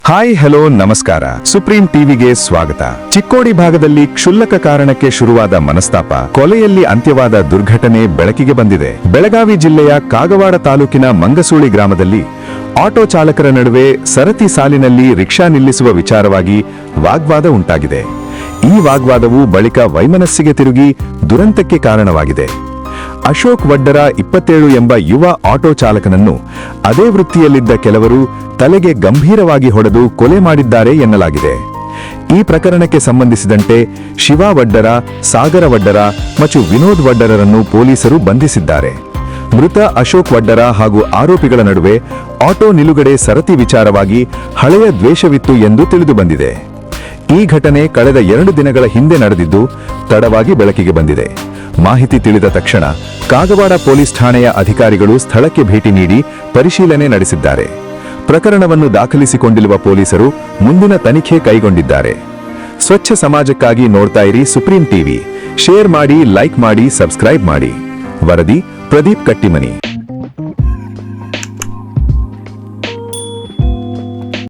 Hi hello ನಮಸ್ಕಾರ. Supreme ಟಿವಿಗೆ ಸ್ವಾಗತ. ಚಿಕ್ಕೋಡಿ ಭಾಗದಲ್ಲಿ ಕ್ಷುಲ್ಲಕ ಕಾರಣಕ್ಕೆ ಶುರುವಾದ ಮನಸ್ತಾಪ ಕೊಲೆಯಲ್ಲಿ ಅಂತ್ಯವಾದ ದುರ್ಘಟನೆ ಬೆಳಕಿಗೆ ಬಂದಿದೆ. ಬೆಳಗಾವಿ ಜಿಲ್ಲೆಯ ಕಾಗವಾಡ ತಾಲೂಕಿನ ಮಂಗಸೂಳಿ ಗ್ರಾಮದಲ್ಲಿ ಆಟೋ ಚಾಲಕರ ನಡುವೆ ಸರತಿ ಸಾಲಿನಲ್ಲಿ ರಿಕ್ಷಾ ನಿಲ್ಲಿಸುವ ವಿಚಾರವಾಗಿ ವಾಗ್ವಾದ ಉಂಟಾಗಿದೆ. ಈ ವಾಗ್ವಾದವು ಬಳಿಕ ವೈಮನಸ್ಸಿಗೆ ತಿರುಗಿ ದುರಂತಕ್ಕೆ ಕಾರಣವಾಗಿದೆ. ಅಶೋಕ್ ವಡ್ಡರ 27 ಎಂಬ ಯುವ ಆಟೋ ಚಾಲಕನನ್ನು ಅದೇ ವೃತ್ತಿಯಲ್ಲಿದ್ದ ಕೆಲವರು ತಲೆಗೆ ಗಂಭೀರವಾಗಿ ಹೊಡೆದು ಕೊಲೆ ಮಾಡಿದ್ದಾರೆ ಎನ್ನಲಾಗಿದೆ. ಈ ಪ್ರಕರಣಕ್ಕೆ ಸಂಬಂಧಿಸಿದಂತೆ ಶಿವ ವಡ್ಡರ, ಸಾಗರ ವಡ್ಡರ ಮತ್ತು ವಿನೋದ್ ವಡ್ಡರರನ್ನು ಪೊಲೀಸರು ಬಂಧಿಸಿದ್ದಾರೆ. ಮೃತ ಅಶೋಕ್ ವಡ್ಡರ ಹಾಗೂ ಆರೋಪಿಗಳ ನಡುವೆ ಆಟೋ ನಿಲುಗಡೆ ಸರತಿ ವಿಚಾರವಾಗಿ ಹಳೆಯ ದ್ವೇಷವಿತ್ತು ಎಂದು ತಿಳಿದುಬಂದಿದೆ. ಈ ಘಟನೆ ಕಳೆದ 2 ದಿನಗಳ ಹಿಂದೆ ನಡೆದಿದ್ದು ತಡವಾಗಿ ಬೆಳಕಿಗೆ ಬಂದಿದೆ. ಮಾಹಿತಿ ತಿಳಿದ ತಕ್ಷಣ ಕಾಗವಾಡ ಪೊಲೀಸ್ ಠಾಣೆಯ ಅಧಿಕಾರಿಗಳು ಸ್ಥಳಕ್ಕೆ ಭೇಟಿ ನೀಡಿ ಪರಿಶೀಲನೆ ನಡೆಸಿದ್ದಾರೆ. ಪ್ರಕರಣವನ್ನು ದಾಖಲಿಸಿಕೊಂಡಿರುವ ಪೊಲೀಸರು ಮುಂದಿನ ತನಿಖೆ ಕೈಗೊಂಡಿದ್ದಾರೆ. ಸ್ವಚ್ಛ ಸಮಾಜಕ್ಕಾಗಿ ನೋಡ್ತಾ ಇರಿ ಸುಪ್ರೀಂ ಟಿವಿ. ಶೇರ್ ಮಾಡಿ, ಲೈಕ್ ಮಾಡಿ, ಸಬ್ಸ್ಕ್ರೈಬ್ ಮಾಡಿ. ವರದಿ ಪ್ರದೀಪ್ ಕಟ್ಟಿಮನಿ.